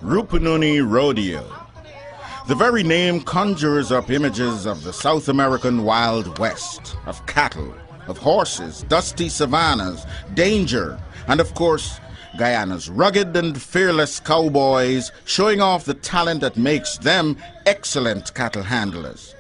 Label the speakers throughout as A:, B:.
A: Rupununi Rodeo. The very name conjures up images of the South American Wild West, of cattle, of horses, dusty savannas, danger, and of course, Guyana's rugged and fearless cowboys showing off the talent that makes them excellent cattle handlers.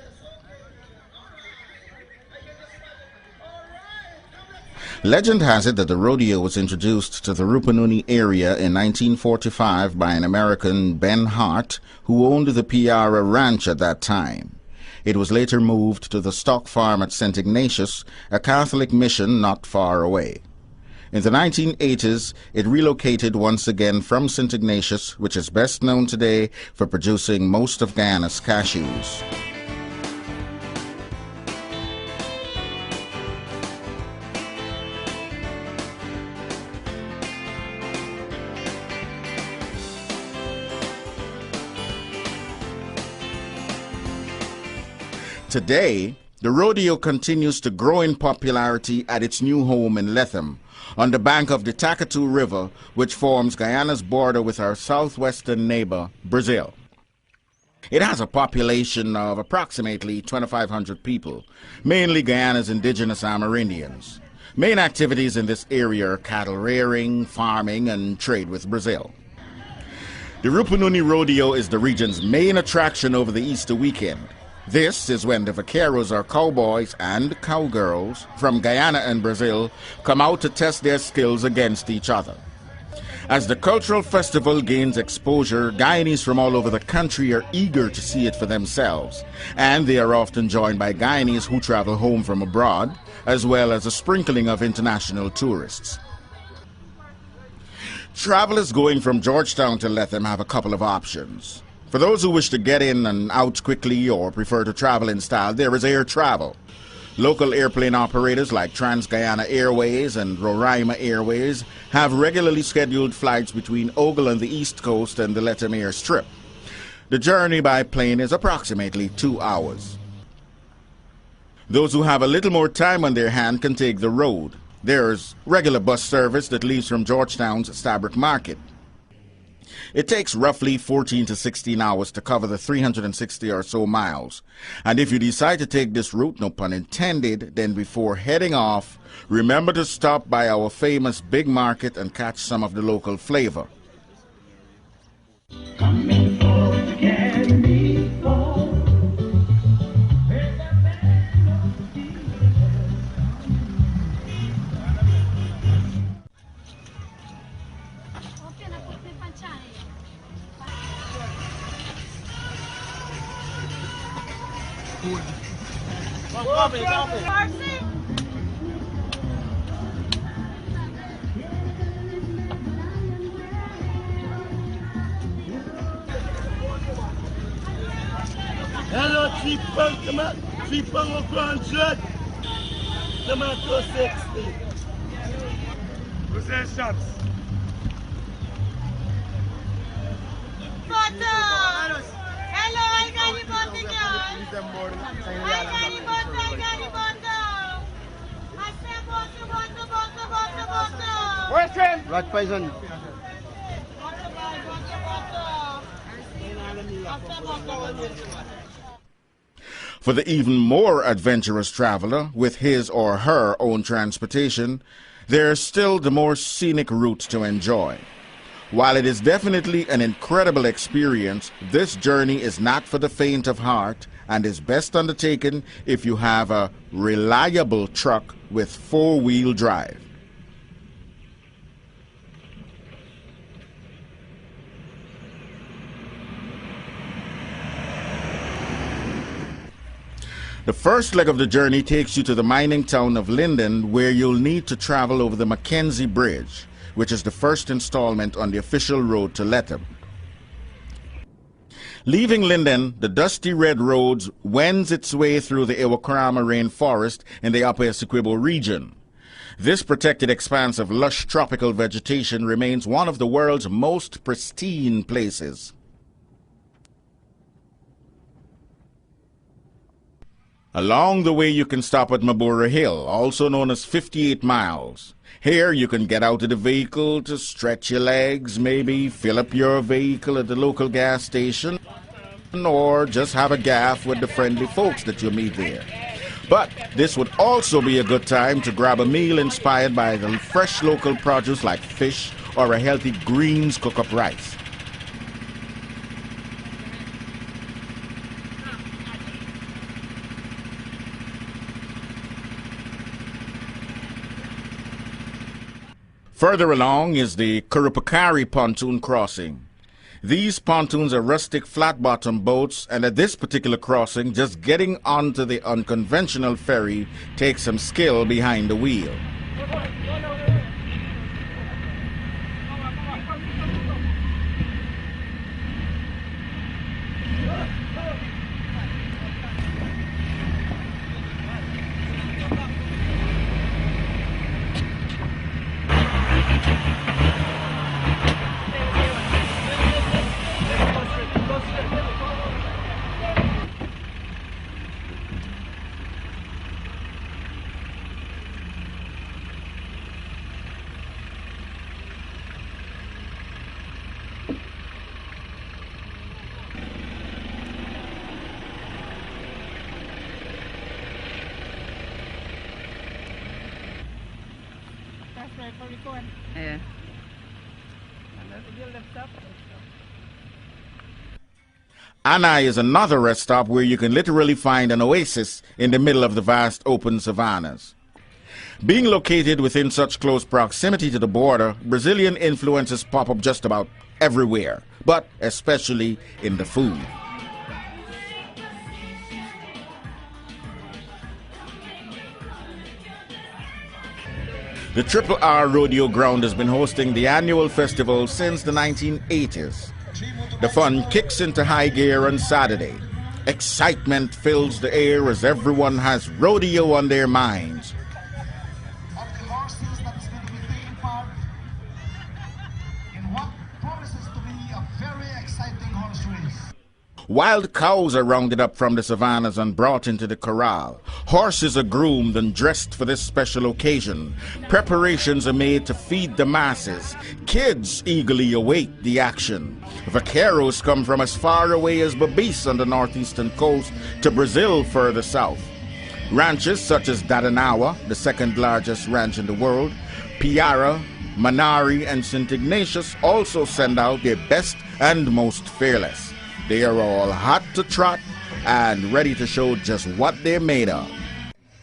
A: Legend has it that the rodeo was introduced to the Rupununi area in 1945 by an American, Ben Hart, who owned the Piara Ranch at that time. It was later moved to the stock farm at St. Ignatius, a Catholic mission not far away. In the 1980s, it relocated once again from St. Ignatius, which is best known today for producing most of Guyana's cashews. Today, the rodeo continues to grow in popularity at its new home in Lethem, on the bank of the Takatu River, which forms Guyana's border with our southwestern neighbor, Brazil. It has a population of approximately 2,500 people, mainly Guyana's indigenous Amerindians. Main activities in this area are cattle rearing, farming, and trade with Brazil. The Rupununi Rodeo is the region's main attraction over the Easter weekend. This is when the vaqueros, or cowboys and cowgirls from Guyana and Brazil, come out to test their skills against each other. As the cultural festival gains exposure, Guyanese from all over the country are eager to see it for themselves, and they are often joined by Guyanese who travel home from abroad, as well as a sprinkling of international tourists. Travelers going from Georgetown to Lethem have a couple of options. For those who wish to get in and out quickly or prefer to travel in style, there is air travel. Local airplane operators like Trans-Guyana Airways and Roraima Airways have regularly scheduled flights between Ogle on the east coast and the Lethem airstrip. The journey by plane is approximately 2 hours. Those who have a little more time on their hand can take the road. There's regular bus service that leaves from Georgetown's Stabroek Market. It takes roughly 14 to 16 hours to cover the 360 or so miles. And if you decide to take this route, no pun intended, then before heading off, remember to stop by our famous big market and catch some of the local flavor.
B: Coming for the candy fall.
C: Hello, cheap punk, cheap punk 100, tomato 60. Who's their shops?
D: Photo! Hello, I got the photo, girl. I got the photo, I got the photo. I said photo.
C: Where's Trent?
E: Right poison.
A: For the even more adventurous traveler with his or her own transportation, there's still the more scenic route to enjoy. While it is definitely an incredible experience, this journey is not for the faint of heart and is best undertaken if you have a reliable truck with four-wheel drive. The first leg of the journey takes you to the mining town of Linden, where you'll need to travel over the Mackenzie Bridge, which is the first installment on the official road to Lethem. Leaving Linden, the dusty red road wends its way through the Iwakrama rainforest in the Upper Essequibo region. This protected expanse of lush tropical vegetation remains one of the world's most pristine places. Along the way, you can stop at Mabura Hill, also known as 58 Miles. Here, you can get out of the vehicle to stretch your legs, maybe fill up your vehicle at the local gas station, or just have a gaff with the friendly folks that you meet there. But this would also be a good time to grab a meal inspired by the fresh local produce like fish or a healthy greens cook-up rice. Further along is the Kurupakari pontoon crossing. These pontoons are rustic flat-bottom boats, and at this particular crossing, just getting onto the unconventional ferry takes some skill behind the wheel.
E: Yeah.
A: Anai is another rest stop where you can literally find an oasis in the middle of the vast open savannas. Being located within such close proximity to the border, Brazilian influences pop up just about everywhere, but especially in the food. The Triple R Rodeo Ground has been hosting the annual festival since the 1980s. The fun kicks into high gear on Saturday. Excitement fills the air as everyone has rodeo on their minds.
F: Of the horses that is going to be taking part in what promises to be a very exciting horse race.
A: Wild cows are rounded up from the savannas and brought into the corral. Horses are groomed and dressed for this special occasion. Preparations are made to feed the masses. Kids eagerly await the action. Vaqueros come from as far away as Babis on the northeastern coast to Brazil further south. Ranches such as Dadanawa, the second largest ranch in the world, Piara, Manari, and St. Ignatius also send out their best and most fearless. They are all hot to trot and ready to show just what they're made of.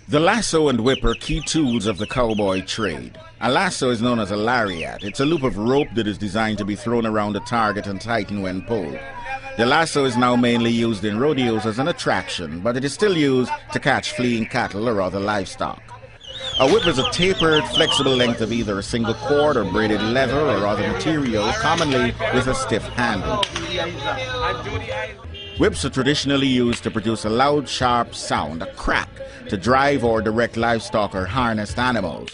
A: The lasso and whip are key tools of the cowboy trade. A lasso is known as a lariat. It's a loop of rope that is designed to be thrown around a target and tighten when pulled. The lasso is now mainly used in rodeos as an attraction, but it is still used to catch fleeing cattle or other livestock. A whip is a tapered, flexible length of either a single cord or braided leather or other material, commonly with a stiff handle. Whips are traditionally used to produce a loud, sharp sound, a crack, to drive or direct livestock or harnessed animals.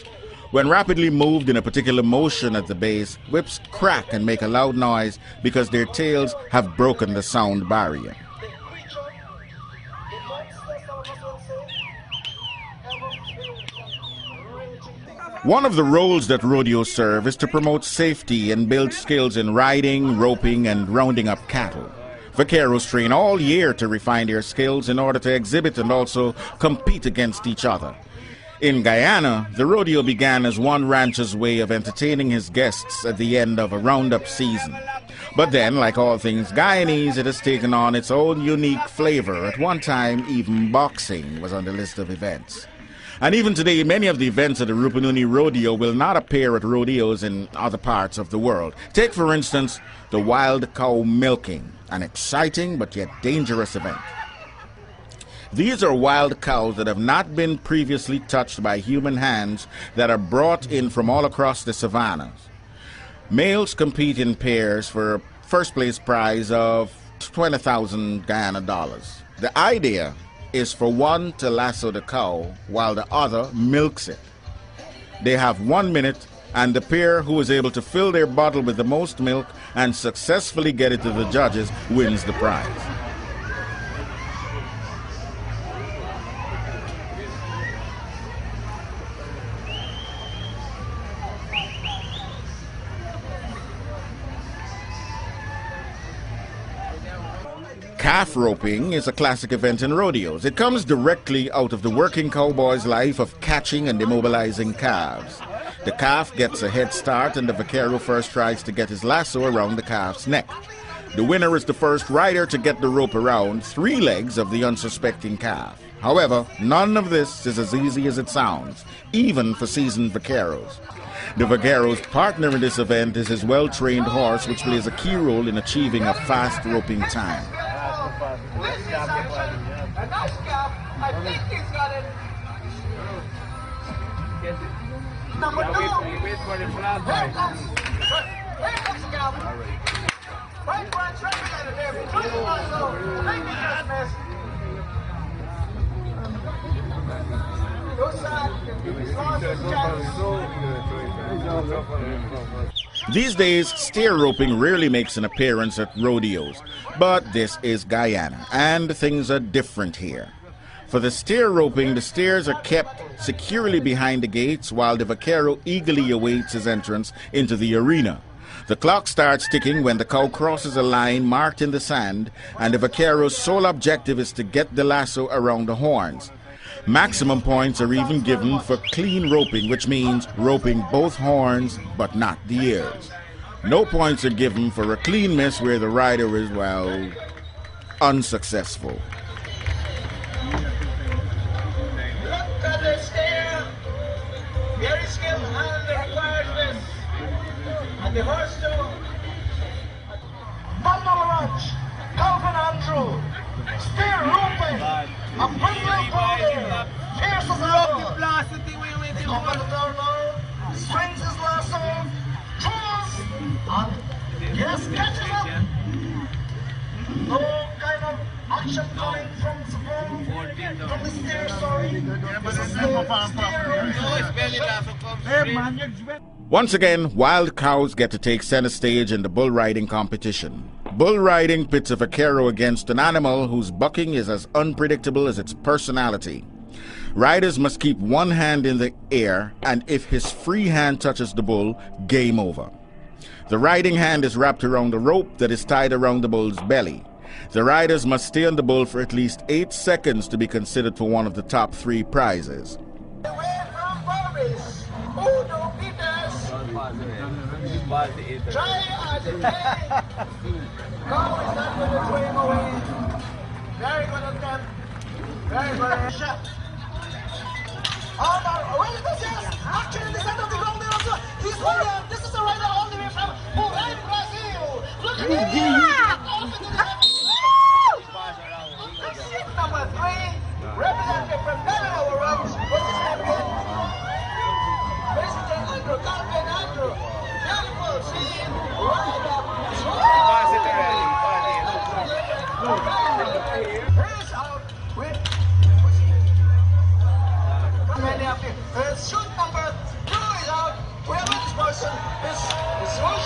A: When rapidly moved in a particular motion at the base, whips crack and make a loud noise because their tails have broken the sound barrier. One of the roles that rodeos serve is to promote safety and build skills in riding, roping, and rounding up cattle. Vaqueros train all year to refine their skills in order to exhibit and also compete against each other. In Guyana, the rodeo began as one rancher's way of entertaining his guests at the end of a roundup season. But then, like all things Guyanese, it has taken on its own unique flavor. At one time, even boxing was on the list of events. And even today, many of the events at the Rupununi Rodeo will not appear at rodeos in other parts of the world. Take, for instance, the wild cow milking, an exciting but yet dangerous event. These are wild cows that have not been previously touched by human hands that are brought in from all across the savannas. Males compete in pairs for a first-place prize of 20,000 Guyana dollars. The idea is for one to lasso the cow while the other milks it. They have 1 minute, and the pair who is able to fill their bottle with the most milk and successfully get it to the judges wins the prize. Calf roping is a classic event in rodeos. It comes directly out of the working cowboy's life of catching and immobilizing calves. The calf gets a head start and the vaquero first tries to get his lasso around the calf's neck. The winner is the first rider to get the rope around 3 legs of the unsuspecting calf. However, none of this is as easy as it sounds, even for seasoned vaqueros. The vaquero's partner in this event is his well-trained horse, which plays a key role in achieving a fast roping time.
F: I think he's got it. Number 2. Here comes the Calvin. Right branch representative. Thank you, Christmas.
A: These days, steer roping rarely makes an appearance at rodeos, but this is Guyana, and things are different here. For the steer roping, the steers are kept securely behind the gates while the vaquero eagerly awaits his entrance into the arena. The clock starts ticking when the cow crosses a line marked in the sand, and the vaquero's sole objective is to get the lasso around the horns. Maximum points are even given for clean roping, which means roping both horns but not the ears. No points are given for a clean miss where the rider is, well, unsuccessful.
F: Look at the steer. Very skilled and requires this. And the horse too. Bundle Ranch, Calvin Andrew, steer roping. A brilliant bowler. Fierce as ever. The competitor now swings his lasso, draws, and yes, catches up. No kind of action coming from the steer, sorry. This is the steer.
A: Once again, wild cows get to take center stage in the bull riding competition. Bull riding pits a vaquero against an animal whose bucking is as unpredictable as its personality. Riders must keep one hand in the air, and if his free hand touches the bull, game over. The riding hand is wrapped around a rope that is tied around the bull's belly. The riders must stay on the bull for at least 8 seconds to be considered for one of the top 3 prizes.
F: Away from Barbies, Udo Peters. Try as it may. Now is not going to throw him away. Very good attempt. Very good shot. Oh no, wait, this is actually the center of the ground there also. He's holding on. This is a rider all the way from Brazil. Look at him. Off into the heavens. Number 3, representative from Canada runs. What's his name again? President Andrew, Calvin Andrew. Beautiful scene. Right up. Here's out with many of you. Shoot number 2 is out. Whoever this person is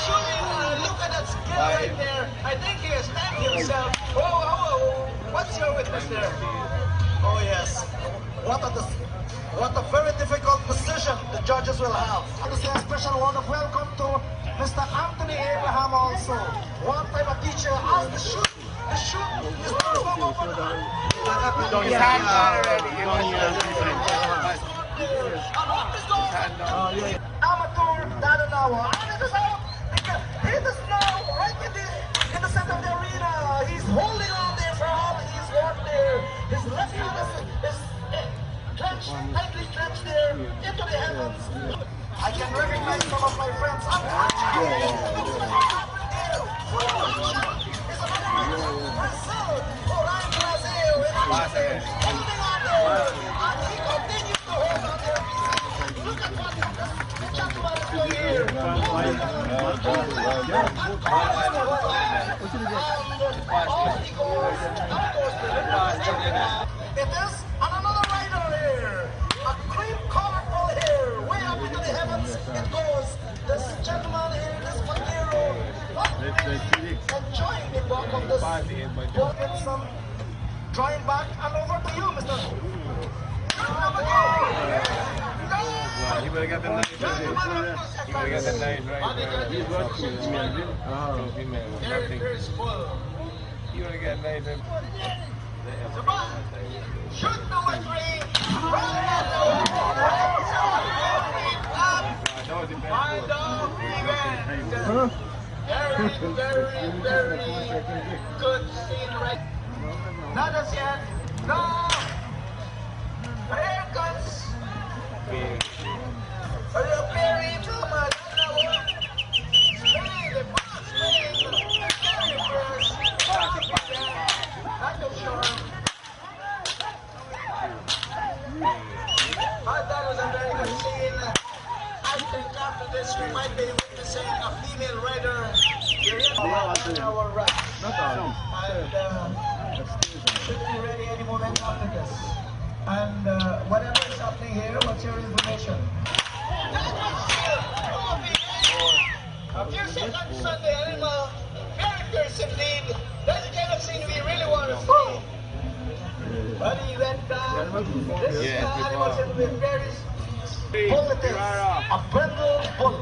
F: shooting. Look at that skill right there. I think he has tagged himself. Oh, what's your witness there? Oh yes. What a very difficult position the judges will have. I want to say a special word of welcome to Mr. Anthony Abraham also. One time a teacher asked the shoot is not over there. His hand already. And what is going on? Amateur Dadanawa. And it is out. It is now right in the center of the arena. He's holding on there for all he's worn there. His left hand is clenched, tightly clenched there into the heavens. I can recognize some of my friends. Holding on there. And he continues to hold on there. Look at what this gentleman is doing here. It is another rider here. A cream-colored bull here. Way up into the heavens it goes. This gentleman here, this vaquero, enjoying the walk of this bull. Get some drawing back and over to you, Mr.
G: He would have got the 9. He would have got the 9 right.
F: Very small.
G: You want to get laid in?
F: Shoot number 3. Find out even. Very, very good scene right. Not as yet. No. Here comes. Are you very drama? The boss very first. Not too sure. But that was a very good scene. I think after this we might be witnessing a female rider here in our run. And should be ready any moment after this. And whatever is happening here, what's your information? A few seconds on the animal, very fierce indeed. That's the kind of scene we really want to see. But he went down. This animal seems to be very positive. A brindle bull.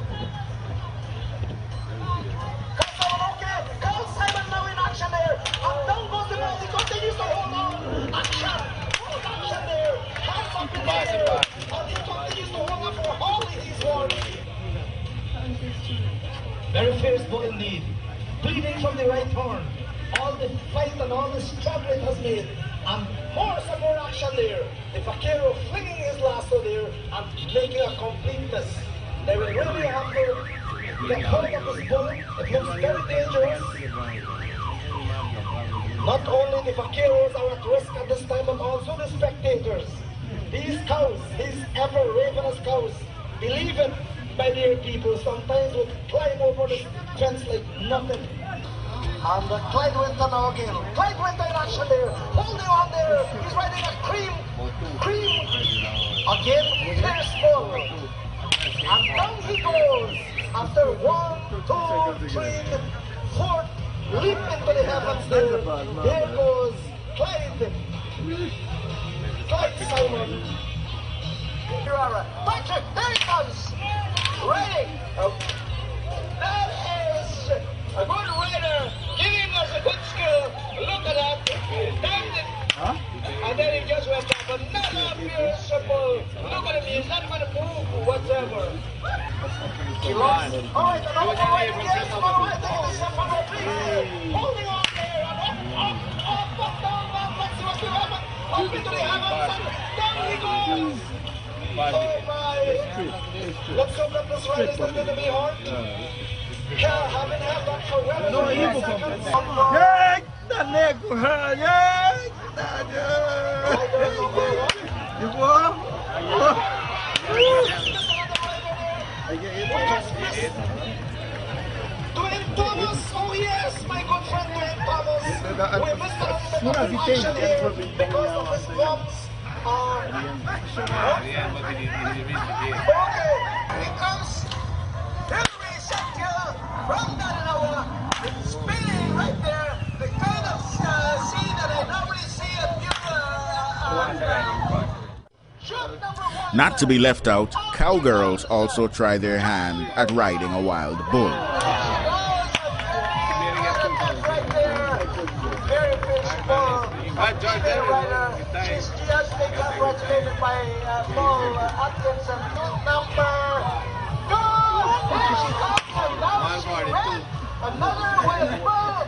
F: Carl Simon now in action there. And down goes the ball. He continues to hold on. Action. Hold action there. Hands up in the air. And he continues to hold on for all his work. Very fierce bull indeed. Bleeding from the right horn. All the fight and all the struggle it has made. And some more action there. The Vaquero flinging his lasso there and making a completeness. They will really have to get hold of this bull. It looks very dangerous. Not only the Vaqueros are at risk at this time, but also the spectators. These cows, these ever ravenous cows, believe it, my dear people, sometimes would climb over the fence like nothing. And Clyde Winter now again. Clyde Winter in action there. Holding on there. He's riding a cream. Again, fierce bull. And down he goes. After 1, 2, 3, 4, leap into the heavens there. There goes Clyde. Clyde Simon. Patrick, there he comes. Riding. That is a good rider. Giving us a good skill. Look at that. Damn it. And then he just went up. Another fierce bull. Look at him. He's not going to move whatsoever. He lost. Alright, another right. Yes, alright. Take the step on the feet. Holding on there. Up, down. Let's see what's going to happen. Up into the heavens. And down he goes. Oh my. Let's hope that this ride is not going to be hard. Yeah, haven't had that for well over 10 seconds.
C: Yeah, that leg will hurt. Yeah, you want?
F: Dwayne Thomas, oh yes, my good friend Dwayne Thomas. We missed a little bit of action here because of his bumps. Okay, here comes Hillary Shetkill from Daninawa. It's spinning right there. The kind of scene that I normally see at Shoot number 1.
A: Not to be left out, cowgirls also try their hand at riding a wild bull.
F: Right there. Very fish bull. She's just been congratulated by Paul Atkinson. Number 2. There she comes, and now she ran another wild bull.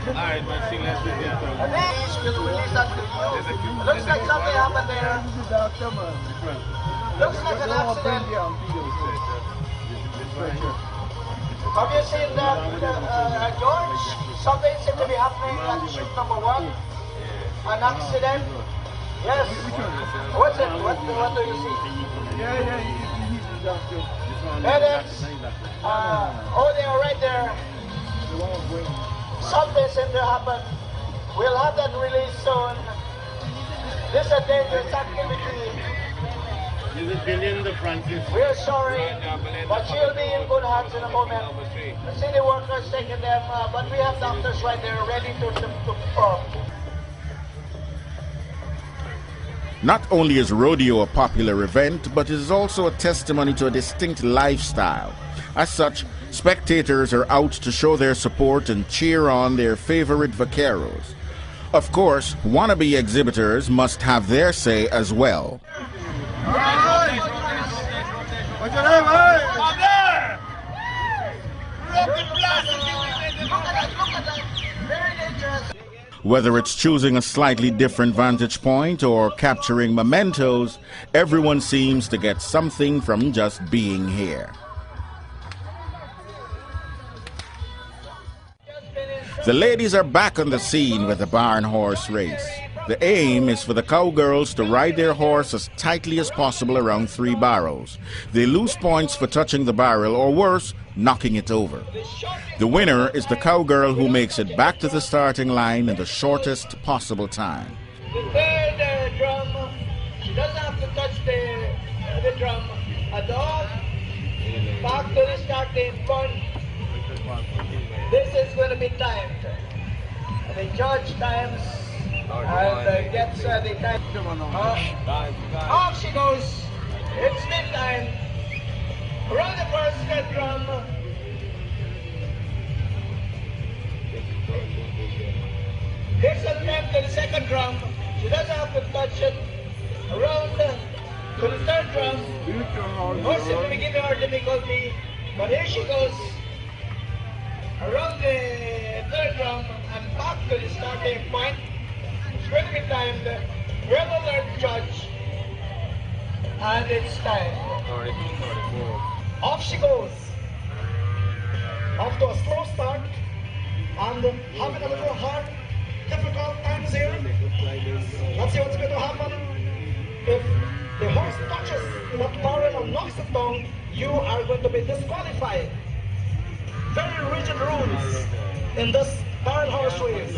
G: Alright, but she left it there.
F: I think she will release that video. Looks like something happened there. Looks like an accident. Have you seen that, George? Something seems to be happening at shoot number 1. An accident? Yes. What's it? What do you see? Headaches? Oh, they are right there. Something seems to happen. We'll have that released soon. This is a dangerous activity. We're sorry, but she'll be in good hands in a moment. The city workers taking them, but we have doctors right there ready to perform.
A: Not only is rodeo a popular event, but it is also a testimony to a distinct lifestyle. As such, spectators are out to show their support and cheer on their favorite vaqueros. Of course, wannabe exhibitors must have their say as well.
C: What's your name, hey?
A: Whether it's choosing a slightly different vantage point or capturing mementos, everyone seems to get something from just being here. The ladies are back on the scene with the barn horse race. The aim is for the cowgirls to ride their horse as tightly as possible around 3 barrels. They lose points for touching the barrel or worse, knocking it over. The winner is the cowgirl who makes it back to the starting line in the shortest possible time.
F: The third drum, she doesn't have to touch the drum at all. Back to the starting point. This is going to be timed. The judge times and gets the time. Off she goes. It's mid-time. Around the first drum. Here's a attempt to the second drum. She doesn't have to touch it. Around to the third drum. Horse is going to give her difficulty. But here she goes. Around the third drum and back to the starting point. It's going to be timed. We have a third judge. And it's time. Off she goes. Off to a slow start. And having a little hard, difficult times here. Let's see what's going to happen. If the horse touches that barrel and knocks it down, you are going to be disqualified. Very rigid rules in this barrel horse race.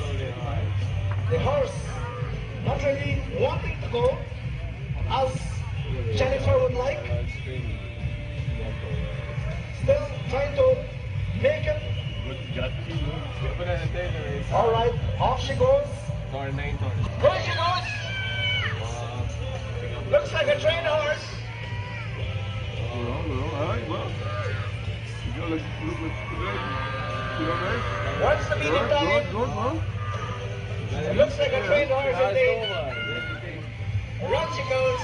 F: The horse not really wanting to go as Jennifer would like. Still trying to make it. Alright, off she goes. There she goes. Looks like a trained horse. What's the meeting time? It looks like a trained horse indeed. Around she goes.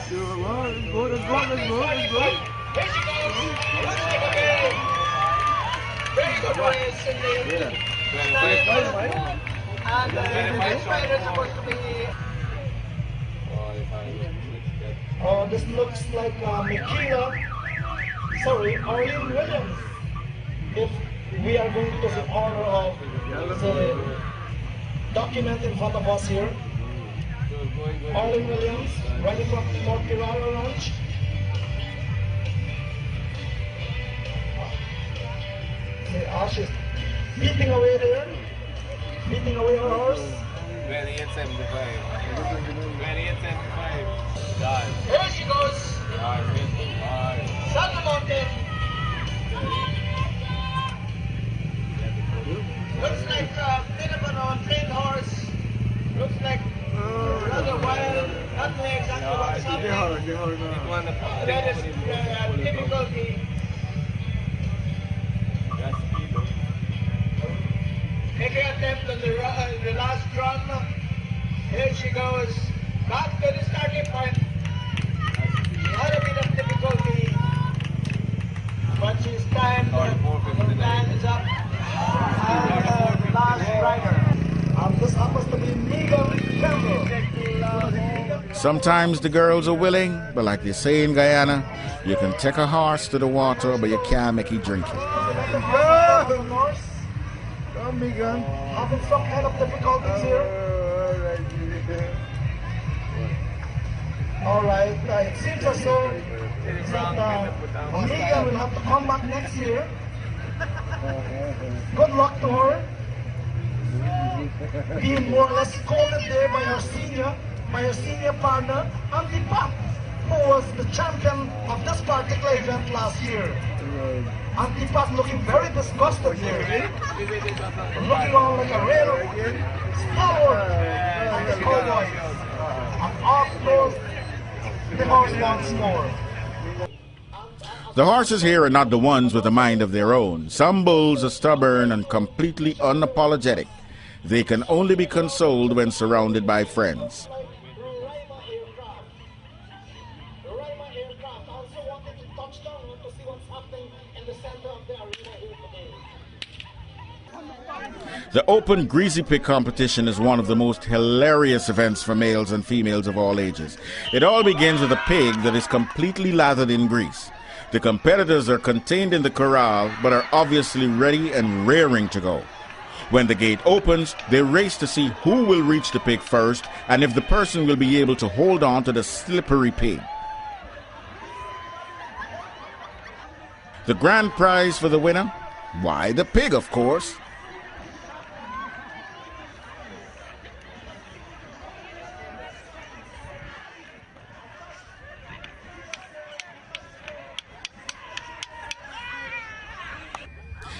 F: Here she goes. Looks like a very good race indeed. And this rider is supposed to be. Oh, this looks like Arlene Williams. If we are going to the honor of the document in front of us here. Arlene Williams, riding from North Piraro Ranch. She's beating away there, beating away her horse.
G: 28.75. 28.75.
F: Here she goes. Santa Mountain. Looks like a bit of an trained horse. Looks like rather wild. Not knowing exactly what's happening. That is difficulty. Making an attempt on the last drum. Here she goes. Back to the starting point. She had a bit of difficulty. But she's timed. The time is up. And the last rider. This happens to be Megan Campbell.
A: Sometimes the girls are willing, but like they say in Guyana, you can take a horse to the water, but you can't make it drink it.
C: Megan.
F: Having some kind of difficulties here. Alright, it seems as though Megan will have to come back next year. Good luck to her. Being more or less scolded there by her senior partner, Andy Pop, who was the champion of this particular event last year. Andy Pop looking very disgusted here. Looking on like a real stalwart of the Cowboys. And off goes the horse wants more.
A: The horses here are not the ones with a mind of their own. Some bulls are stubborn and completely unapologetic. They can only be consoled when surrounded by friends. The open greasy pig competition is one of the most hilarious events for males and females of all ages. It all begins with a pig that is completely lathered in grease. The competitors are contained in the corral but are obviously ready and raring to go. When the gate opens, they race to see who will reach the pig first and if the person will be able to hold on to the slippery pig. The grand prize for the winner? Why, the pig, of course.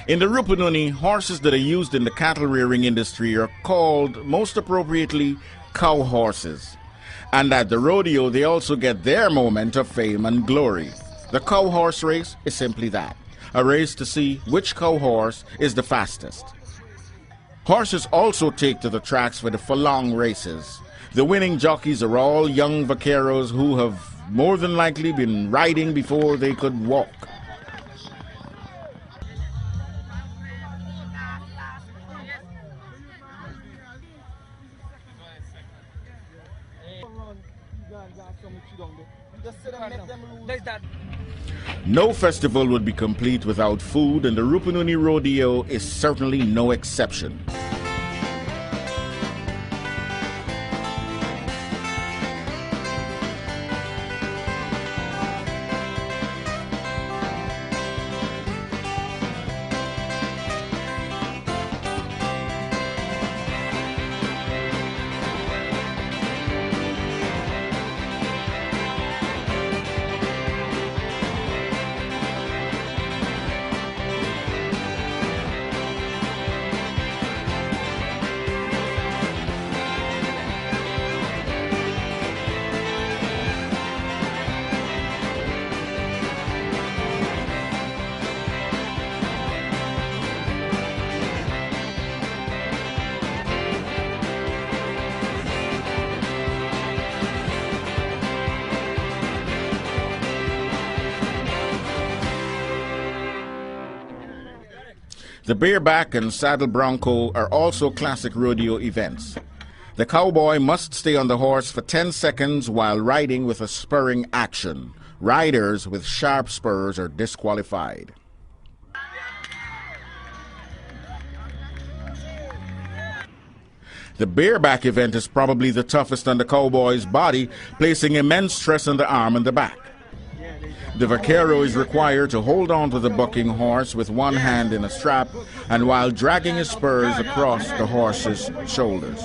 A: In the Rupununi, horses that are used in the cattle rearing industry are called, most appropriately, cow horses. And at the rodeo, they also get their moment of fame and glory. The cow horse race is simply that, a race to see which cow horse is the fastest. Horses also take to the tracks for the furlong races. The winning jockeys are all young vaqueros who have more than likely been riding before they could walk. No festival would be complete without food, and the Rupununi Rodeo is certainly no exception. The bareback and saddle bronco are also classic rodeo events. The cowboy must stay on the horse for 10 seconds while riding with a spurring action. Riders with sharp spurs are disqualified. The bareback event is probably the toughest on the cowboy's body, placing immense stress on the arm and the back. The vaquero is required to hold on to the bucking horse with one hand in a strap and while dragging his spurs across the horse's shoulders.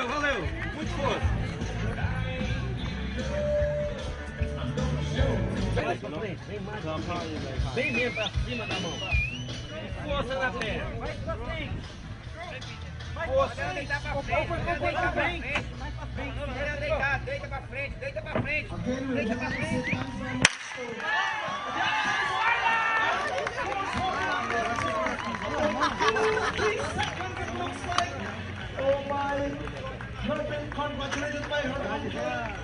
G: Valeu. Muito força. Vem mesmo pra cima da mão. Força na perna. Vai pra frente. Força. Deita pra frente. Deita pra frente. Deita pra frente. Deita pra frente. Deita pra frente.
F: Oh my, her been congratulated by her.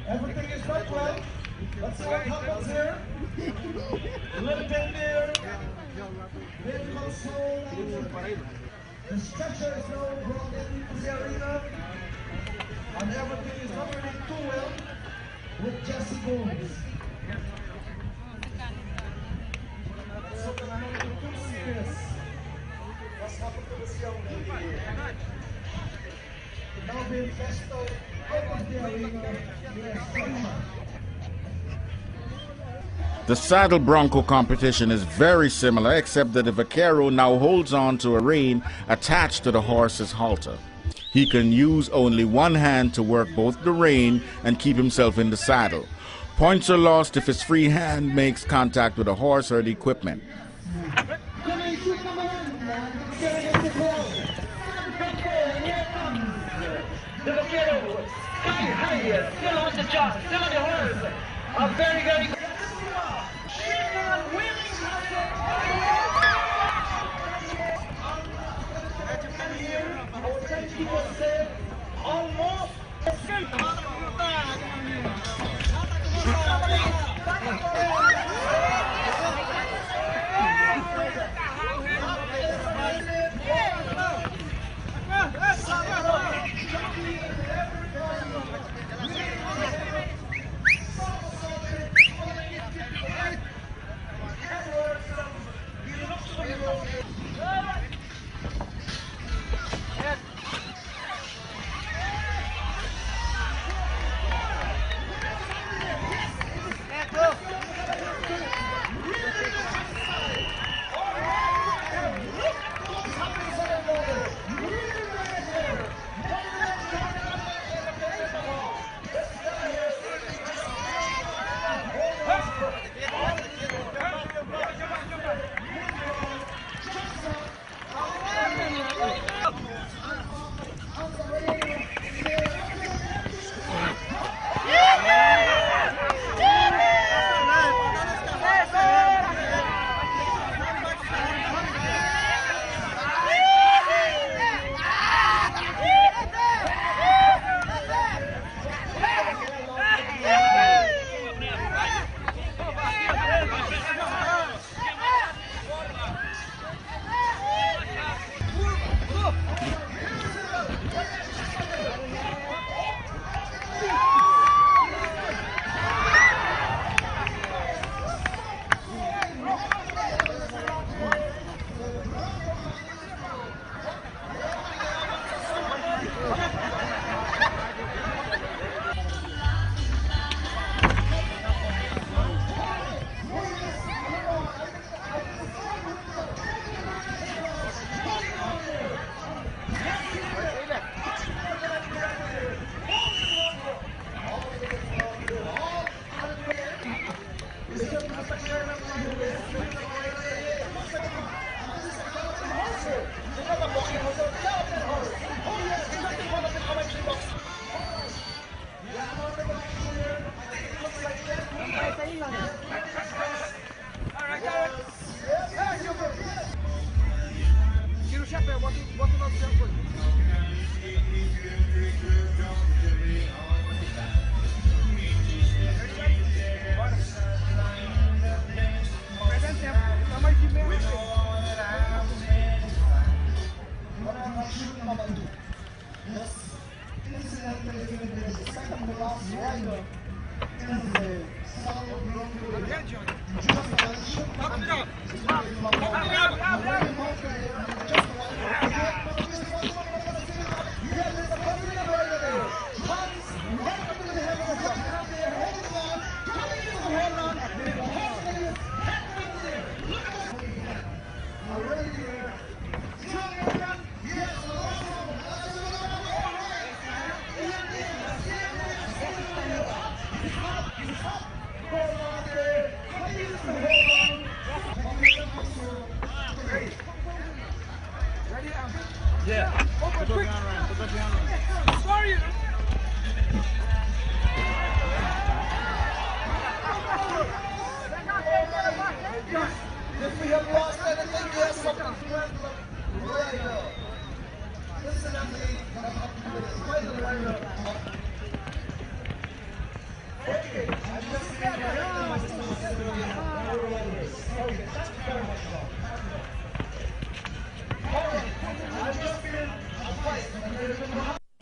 F: Everything is quite well. Let's see what happens here. A little bit there. Then console. The stretcher is now brought into the arena. And everything is not running too well with Jesse Gomes. Something not too serious. What's happened to this young lady? Now being flushed out of the arena. Yes,
A: The saddle bronco competition is very similar, except that the vaquero now holds on to a rein attached to the horse's halter. He can use only one hand to work both the rein and keep himself in the saddle. Points are lost if his free hand makes contact with a horse or the equipment.
F: The vaquero, sky high, still on the job, still on the horse. A very, very good. Almost.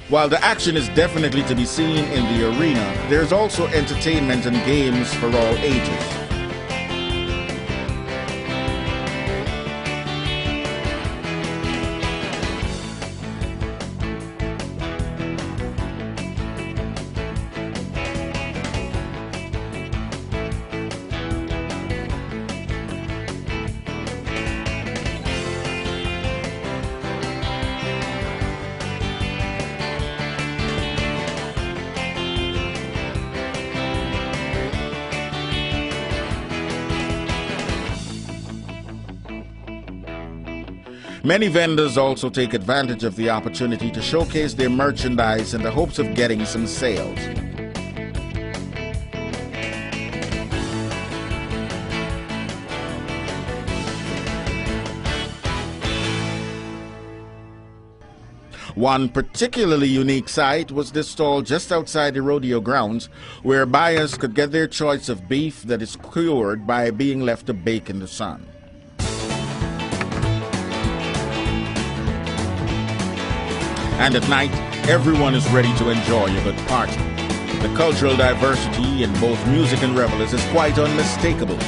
A: While the action is definitely to be seen in the arena, there's also entertainment and games for all ages. Many vendors also take advantage of the opportunity to showcase their merchandise in the hopes of getting some sales. One particularly unique sight was this stall just outside the rodeo grounds, where buyers could get their choice of beef that is cured by being left to bake in the sun. And at night, everyone is ready to enjoy a good party. The cultural diversity in both music and revelers is quite unmistakable.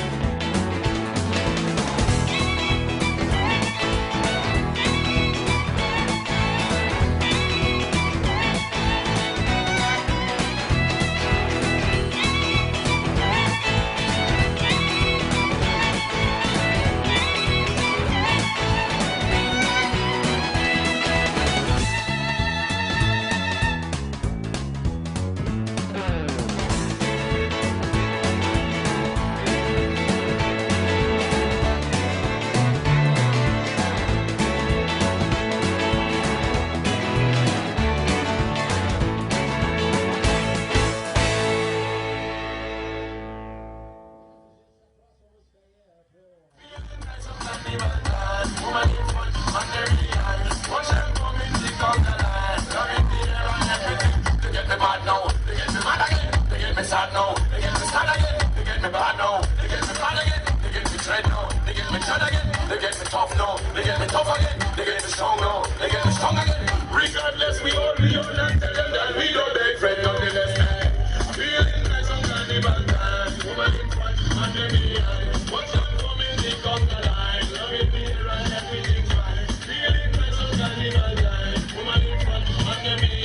H: Regardless, we all be on and tell them that we don't beg friend on the left hand. Feeling like some carnival dance. Woman in front and then behind. Watch out coming, they come the line. Love it here and everything's fine. Feeling like some carnival dance. Woman in front and then behind.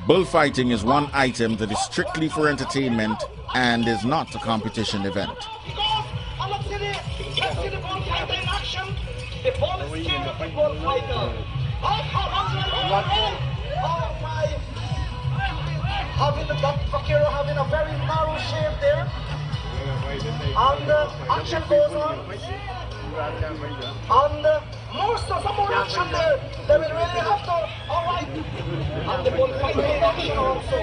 A: Bullfighting is one item that is strictly for entertainment and is not a competition event.
F: Let's see the bullfighter in action. The ball is scared of the bullfighter. Oh my! Having Vaquero having a very narrow shape there. And action goes on. And some more action there. They will really have to. Alright. And the bullfighter in action also.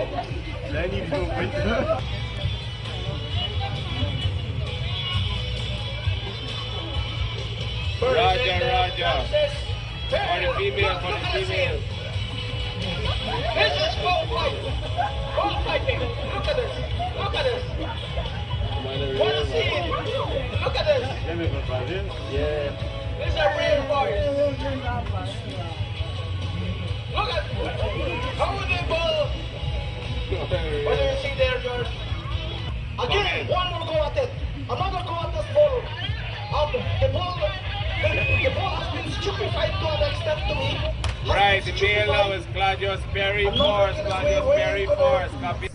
G: Roger. For the female.
F: This is bullfighting. Bullfighting. Look at this. What is he? Look at this. This is a real boys. Look at how they ball. What do you see there, George? Again, one more go at it. Another go at this ball. The ball has been stupefied to an extent to me.
G: Right, the male now is Claudius Berry Force. Copy.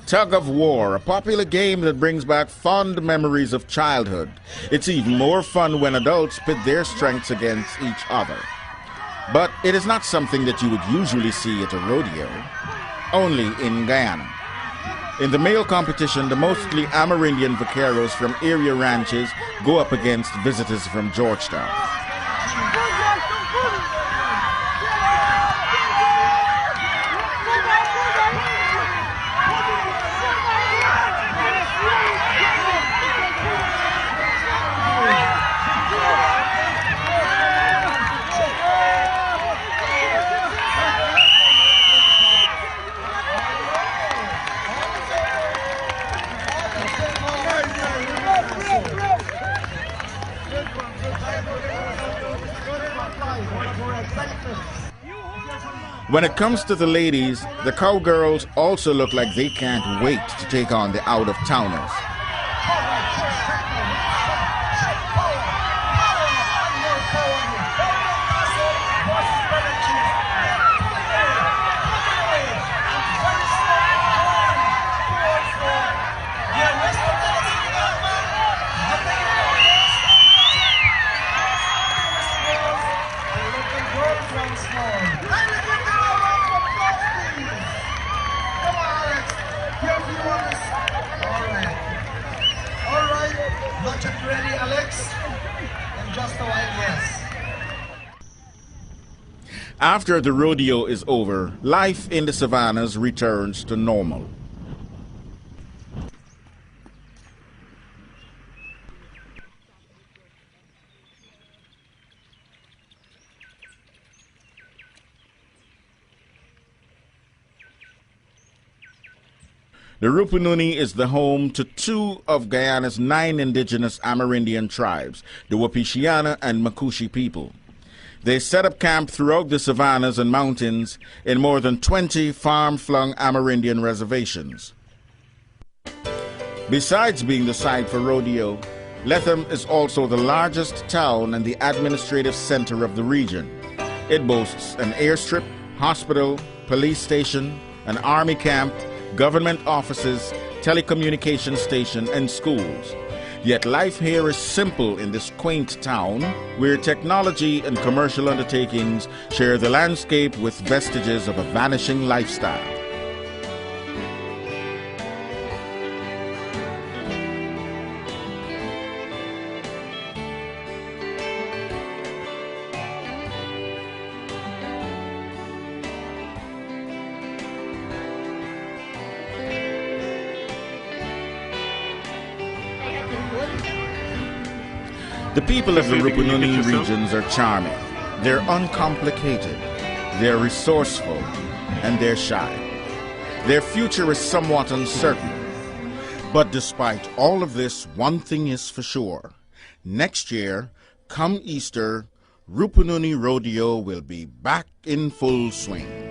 A: Tug of War, a popular game that brings back fond memories of childhood. It's even more fun when adults pit their strengths against each other. But it is not something that you would usually see at a rodeo, only in Guyana. In the male competition, the mostly Amerindian vaqueros from area ranches go up against visitors from Georgetown. When it comes to the ladies, the cowgirls also look like they can't wait to take on the out-of-towners.
F: Ready, Alex? In just a while, yes.
A: After the rodeo is over, life in the savannas returns to normal. The Rupununi is the home to two of Guyana's 9 indigenous Amerindian tribes, the Wapishiana and Makushi people. They set up camp throughout the savannas and mountains in more than 20 farm-flung Amerindian reservations. Besides being the site for rodeo, Lethem is also the largest town and the administrative center of the region. It boasts an airstrip, hospital, police station, an army camp, government offices, telecommunication station, and schools. Yet life here is simple in this quaint town, where technology and commercial undertakings share the landscape with vestiges of a vanishing lifestyle. The people of the Rupununi regions are charming. They're uncomplicated, they're resourceful, and they're shy. Their future is somewhat uncertain. But despite all of this, one thing is for sure. Next year, come Easter, Rupununi Rodeo will be back in full swing.